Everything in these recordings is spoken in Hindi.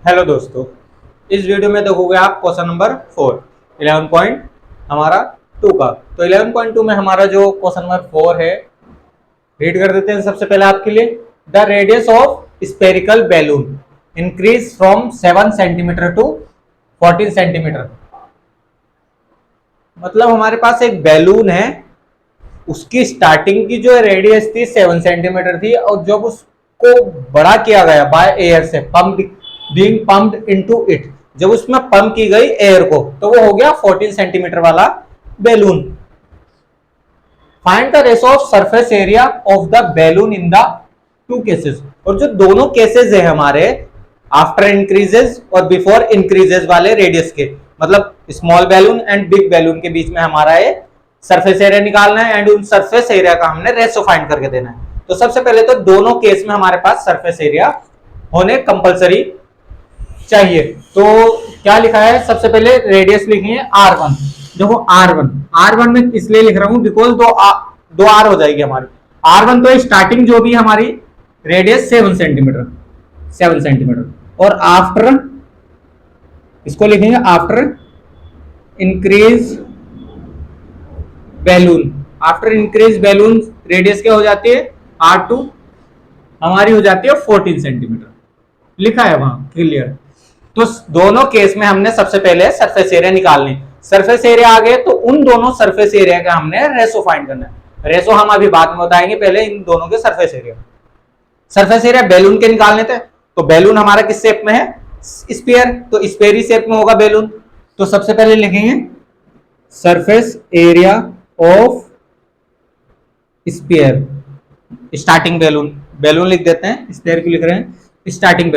हेलो दोस्तों, इस वीडियो में देखोगे आप क्वेश्चन नंबर 4 11 पॉइंट हमारा 2 का। तो 11.2 में हमारा जो क्वेश्चन नंबर 4 है, रीड कर देते हैं सबसे पहले आपके लिए। The radius of spherical balloon increase from 7 centimetre to 14 centimetre. मतलब हमारे पास एक बैलून है, उसकी स्टार्टिंग की जो रेडियस थी 7 सेंटीमीटर थी, और जब उसको बड़ा किया गया बाय एयर से, बीइंग पम्प्ड इनटू इट, जब उसमें पंप की गई एयर को, तो वो हो गया 14 सेंटीमीटर वाला balloon. Find the ratio of surface area of the balloon in the two cases. और जो दोनों केसेस है हमारे, आफ्टर इंक्रीजेस और बिफोर इंक्रीजेस वाले रेडियस के, मतलब small balloon and big balloon के बीच में हमारा ये सरफेस एरिया निकालना है, एंड उन सरफेस एरिया का हमने रेशियो फाइंड करके देना है। तो सबसे पहले तो दोनों केस में हमारे पास सरफेस एरिया होने कंपलसरी चाहिए। तो क्या लिखा है, सबसे पहले रेडियस लिखी है R1। देखो R1 में इसलिए लिख रहा हूं बिकॉज दो R हो जाएगी हमारी। R1 तो स्टार्टिंग जो भी हमारी रेडियस 7 सेंटीमीटर, और आफ्टर इसको लिखेंगे after increase balloon. After increase balloon radius क्या हो जाती है, R2 हमारी हो जाती है 14 सेंटीमीटर, लिखा है वहां क्लियर। तो दोनों केस में हमने सबसे पहले सरफेस एरिया निकालनी। सरफेस एरिया आ गए तो उन दोनों सरफेस एरिया का हमने रेशो फाइंड करना है। रेशो हम अभी बाद में बताएंगे, पहले इन दोनों के surface area. Surface area balloon के निकालने थे, तो बैलून हमारा किस शेप में है, स्फीयर, तो स्फीयरी शेप में होगा बैलून। तो सबसे पहले लिखेंगे surface area of sphere, starting balloon लिख देते हैं, स्फीयर क्यों लिख रहे हैं, स्टार्टिंग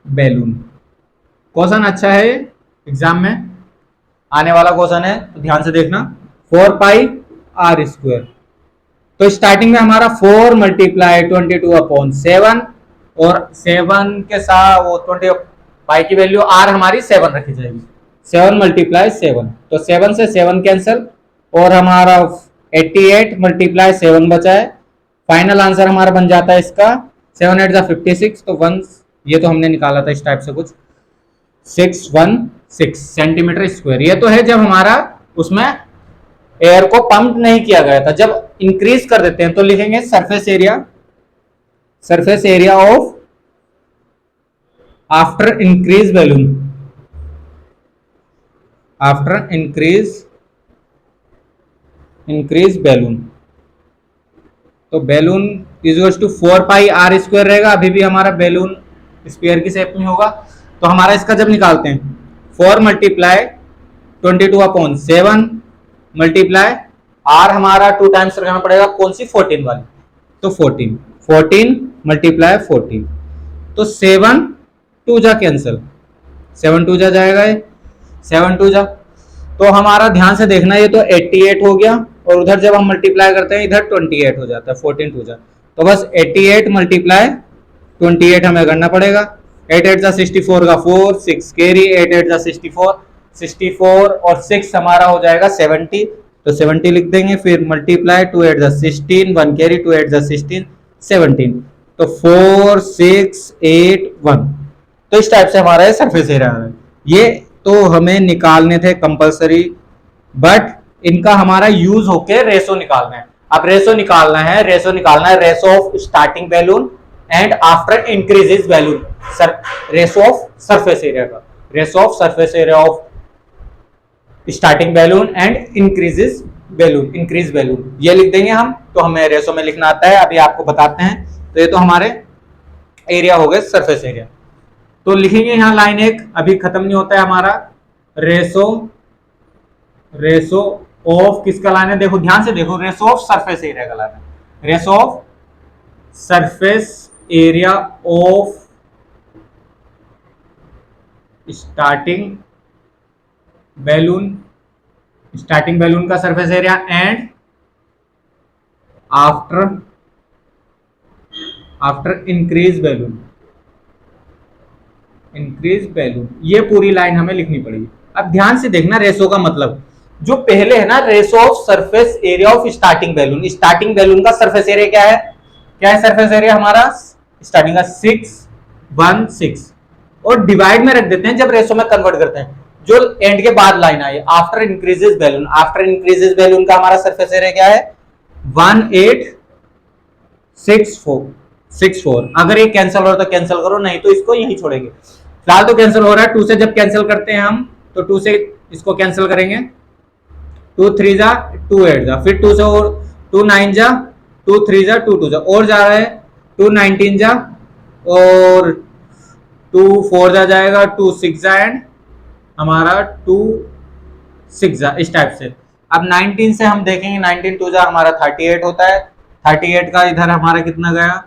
बैलून। क्वेश्चन अच्छा है, एग्जाम में आने वाला क्वेश्चन है, तो ध्यान से देखना। 4 पाई आर स्क्वायर, तो स्टार्टिंग में हमारा 4 मल्टीप्लाई 22/7, और 7 के साथ वो 20 पाई की वैल्यू आर हमारी 7 रखी जाएगी। 7 मल्टीप्लाई 7, तो 7 से 7 कैंसिल, और हमारा 88 मल्टीप्लाई 7 बचा है। फाइनल आंसर हमारा बन जाता है इसका 7 8 56, तो 1, ये तो हमने निकाला था इस टाइप से कुछ, 616 सेंटीमीटर स्क्वायर। ये तो है जब हमारा उसमें एयर को पंप नहीं किया गया था। जब इंक्रीज कर देते हैं तो लिखेंगे surface area of after increase balloon. तो balloon equals to 4 pi R square रहेगा, अभी भी हमारा बैलून स्फीयर की शेप में होगा। तो हमारा इसका जब निकालते हैं 4 मल्टीप्लाई 22/7 मल्टीप्लाई आर हमारा 2 टाइम्स लगाना पड़ेगा, कौन सी, 14 वाली, तो 14 मल्टीप्लाई 14, तो 7 2 जा कैंसिल, 7 2 जा जाएगा, 7 2 जा, तो हमारा ध्यान से देखना, ये तो 88 हो गया, और उधर जब हम मल्टीप्लाई करते हैं इधर 28 हो जाता है, 14 2 जा, तो बस 88 मल्टीप्लाई 28 हमें करना पड़ेगा। 8 8 जा 64 का 4, 6 कैरी, 8 8 जा 64 और 6 हमारा हो जाएगा 70, तो 70 लिख देंगे। फिर मल्टीप्लाई 2 8 जा 16, 1 कैरी, 2 8 जा 16, 17, तो 4 6 8 1। तो इस टाइप से हमारा सरफेस एरिया है। ये तो हमें निकालने थे कंपलसरी, बट इनका हमारा यूज होके रेशो निकालना है। अब रेशो निकालना है ratio of starting balloon and after increases balloon, ratio of surface area का, ratio of surface area of starting balloon and increase balloon, ये लिख देंगे हम। तो हमें रेशो में लिखना आता है, अभी आपको बताते हैं। तो ये तो हमारे एरिया हो गए, सरफेस एरिया। तो लिखेंगे यहाँ लाइन 1, अभी खत्म नहीं होता है हमारा। रेशो ऑफ किसका लाइन है, देखो ध्यान से देखो, रेशो ऑफ सरफेस एरिया का लाइन है। Ratio of surface area of starting balloon का surface area and after increase balloon, ये पूरी लाइन हमें लिखनी पड़ेगी। अब ध्यान से देखना, रेशो का मतलब जो पहले है ना, ratio of surface area of starting balloon का सरफेस एरिया क्या है, क्या है सरफेस एरिया हमारा, स्टार्टिंग का 616 और डिवाइड में रख देते हैं जब रेशो में कन्वर्ट करते हैं। जो एंड के बाद लाइन आई after increases balloon, after increases balloon का हमारा सरफेस एरिया क्या है 1864। अगर ये कैंसिल हो रहा तो कैंसिल करो, नहीं तो इसको यही छोड़ेंगे। फिलहाल तो कैंसिल हो रहा है, 2 से जब कैंसिल करते हैं हम तो 2 से इसको कैंसिल करेंगे, 2 3 जा 2 8 जा, फिर 2 से और 2 9 जा 2 3 जा 2 2 जा और जा रहा है 2 19 जा और 2 4 जा जाएगा 2 6 जा एंड हमारा 2 6 जा, इस टाइप से। अब 19 से हम देखेंगे 19 2 जा हमारा 38 होता है, 38 का इधर हमारा कितना गया,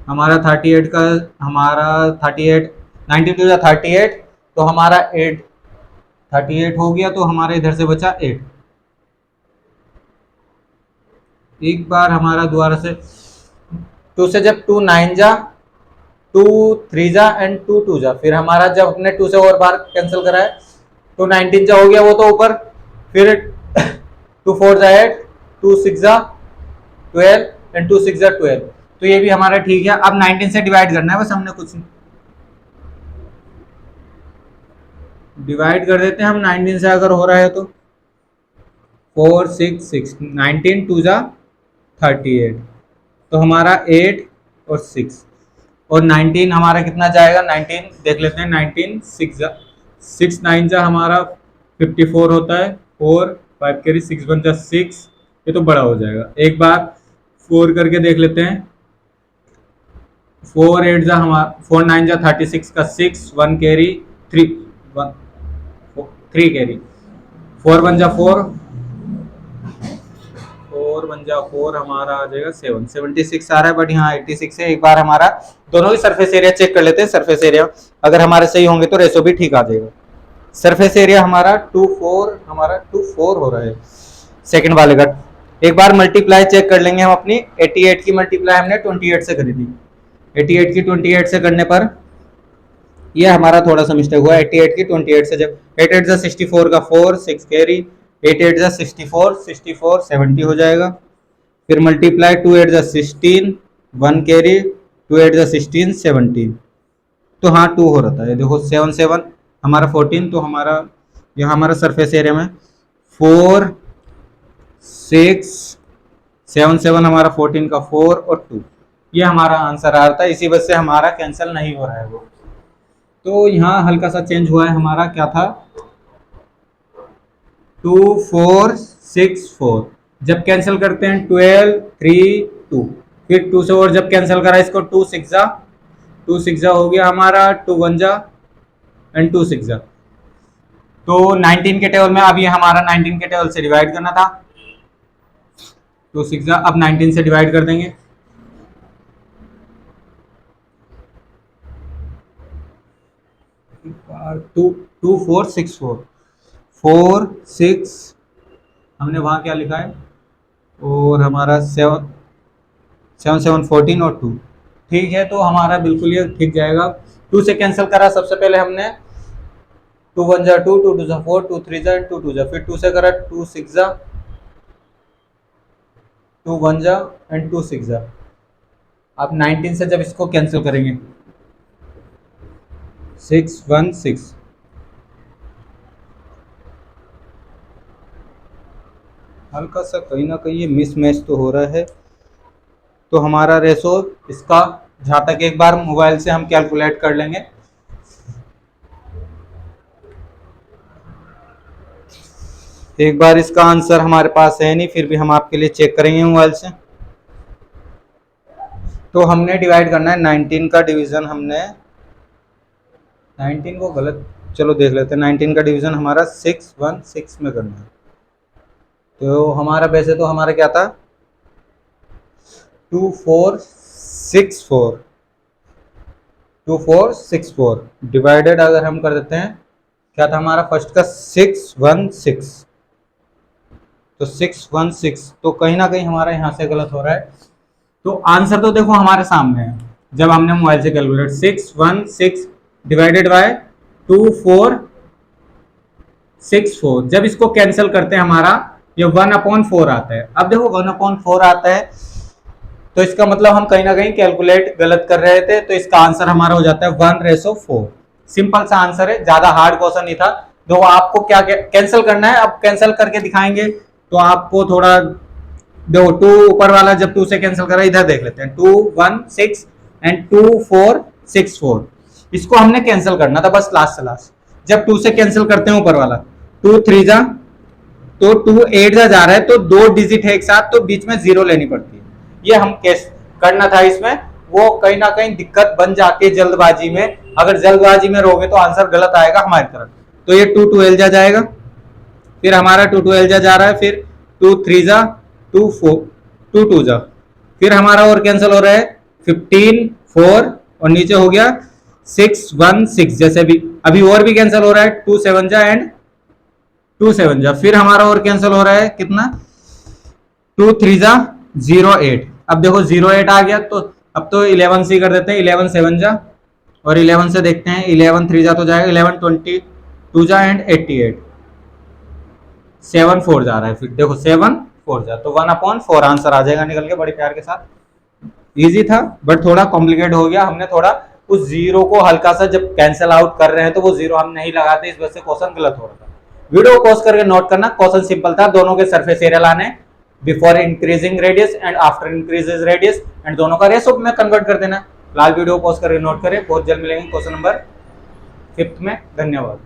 हमारा 38 का हमारा 38 19 2 जा 38 तो हमारा 8 38 हो गया, तो हमारे इधर से बचा 8। एक बार हमारा दोबारा से 2 से जब 2 9 जा 2 3 जा एंड 2 2 जा, फिर हमारा जब हमने 2 से और बार कैंसिल करा है तो 19 जा हो गया वो तो ऊपर, फिर 2 4 जा 8 2 6 जा 12 एंड 2 6 जा 12, तो ये भी हमारा ठीक है। अब 19 से डिवाइड करना है बस, हमने कुछ डिवाइड कर देते हैं हम 19 से, अगर हो रहा है तो 4 6 6 19 2 जा 38 तो हमारा 8 और 6 और 19 हमारा कितना जाएगा, 19 देख लेते हैं 19 6 जा 6 9 जा हमारा 54 होता है, 4 5 कैरी 6 1 जा 6, ये तो बड़ा हो जाएगा। एक बार 4 करके देख लेते हैं, 4 8 जा हमारा 4 9 जा 36 का 6 1 कैरी 3 कैरी 4 1 जा 4 4 1 जा 4 हमारा आ जाएगा 7 76 आ रहा है, बट यहाँ 86 है। एक बार हमारा दोनों ही सरफेस एरिया चेक कर लेते हैं, सरफेस एरिया अगर हमारे सही होंगे तो रेशो भी ठीक आ जाएगा। सरफेस एरिया हमारा 2 4 हो रहा है सेकंड वाले का। एक बार मल्टीप्लाई चेक कर लेंगे हम अपनी, 88 की मल्टीप्लाई हमने 28 से करी थी, 88 की 28 से करने पर ये हमारा थोड़ा सा मिस्टेक हुआ, 88 की 28 से जब 8 8 जा 64 का 4 6 कैरी 8 8 जा 64 64 70 हो जाएगा, फिर मल्टीप्लाई 2 8 जा 16 1 कैरी 2 8 जा 16 17, तो हाँ 2 हो रहा था, ये देखो 7 7 हमारा 14, तो हमारा यहाँ हमारा सरफेस एरिया में 4 6 7 7 हमारा 14 का 4 और 2, ये हमारा आंसर आ रहा था, इसी वजह से हमारा कैंसिल नहीं हो रहा है वो। तो यहाँ हल्का सा चेंज हुआ है, हमारा क्या था 2 4 6 4, जब कैंसिल करते हैं 12 3 2, फिर 2 से और जब कैंसिल करा इसको 2 6 जा हो गया हमारा 2 1 जा एंड 2 6 जा, तो 19 के टेबल में अब ये हमारा 19 के टेबल से डिवाइड करना था, 2 6 जा अब 19 से डिवाइड कर देंगे, 2 4 6 4 6 हमने वहाँ क्या लिखा है और हमारा 7 7 14 और 2, ठीक है, तो हमारा बिल्कुल ये ठीक जाएगा। 2 से कैंसिल करा सबसे पहले हमने, 2 1 जा 2 2 2 जा 4 2 3 जा 2 2 जा, फिर 2 से करा 2 6 जा 2 1 जा एंड 2 6 जा। अब 19 से जब इसको कैंसिल करेंगे 6 1 6, हल्का सा कहीं ना कहीं ये मिसमैच तो हो रहा है, तो हमारा रेशो इसका जहाँ तक एक बार मोबाइल से हम कैलकुलेट कर लेंगे। एक बार इसका आंसर हमारे पास है नहीं, फिर भी हम आपके लिए चेक करेंगे मोबाइल से। तो हमने डिवाइड करना है 19 का डिवीज़न, हमने 19 को गलत, चलो देख लेते हैं, 19 का डिवीज़न हमारा 6 1 6 में करना है, तो हमारा वैसे तो हमारा क्या था 2 4 6 4 2 4 6 4 डिवाइडेड अगर हम कर देते हैं, क्या था हमारा फर्स्ट का 6 1 6, तो 6 1 6, तो कहीं ना कहीं हमारा यहाँ से गलत हो रहा है। तो आंसर तो देखो हमारे सामने है, जब हमने मोबाइल से कैलकुलेट 6 1 6 डिवाइडेड बाय 2 4 6 4, जब इसको कैंसिल करते हैं हमारा ये 1/4 आता है। अब देखो 1/4 आता है तो इसका मतलब हम कहीं ना कहीं कैलकुलेट गलत कर रहे थे, तो इसका आंसर हमारा हो जाता है 1/4। सिंपल सा आंसर है, ज्यादा हार्ड क्वेश्चन नहीं था। तो आपको क्या कैंसिल करना है, अब कैंसिल करके दिखाएंगे तो आपको थोड़ा देखो 2 ऊपर वाला जब 2 से कैंसिल करा, इधर देख लेते हैं 2 1 6 एंड 2 4 6 4, इसको हमने कैंसिल करना था बस लास्ट से लास्ट। जब 2 से कैंसिल करते हैं ऊपर वाला 2 3 जा तो 2 8 जा रहा है, तो 2 डिजिट है एक साथ, तो बीच में 0 लेनी पड़ती है। ये हम कैसे करना था इसमें, वो कहीं ना कहीं दिक्कत बन जाती है जल्दबाजी में। अगर जल्दबाजी में रहोगे तो आंसर गलत आएगा हमारी तरफ। तो ये 2 12 जाएगा, फिर हमारा 2 12 जा रहा है, फिर 2 3 जा 2 4 2 2 जा, फिर हमारा और कैंसिल हो रहा है 15 4 और नीचे हो गया 6 1 6, जैसे भी अभी और भी कैंसिल हो रहा है 2 7 जा एंड 2 7 जा, फिर हमारा और कैंसिल हो रहा है कितना 2 3 जा 0 8। अब देखो 0 8 आ गया, तो अब तो 11 से कर देते हैं 11 7 जा, और 11 से देखते हैं 11 3 जा तो जाएगा 11 22 जा एंड 88 7 4 जा रहा है, फिर देखो 7 4 जा, तो 1/4 आंसर आ जाएगा निकल के बड़े प्यार के साथ। इजी था बट थोड़ा कॉम्प्लिकेट हो गया, हमने थोड़ा उस जीरो को हल्का सा जब कैंसिल आउट कर रहे हैं तो वो जीरो हम नहीं लगाते, इस वजह से क्वेश्चन गलत हो रहा था। वीडियो को पॉज करके नोट करना, क्वेश्चन सिंपल था, दोनों के सरफेस एरिया लाने before increasing radius and after increases radius, and दोनों का रेशो में कन्वर्ट कर देना। फिलहाल वीडियो को पॉज करके नोट करें, बहुत जल्द मिलेंगे क्वेश्चन नंबर 5 में। धन्यवाद।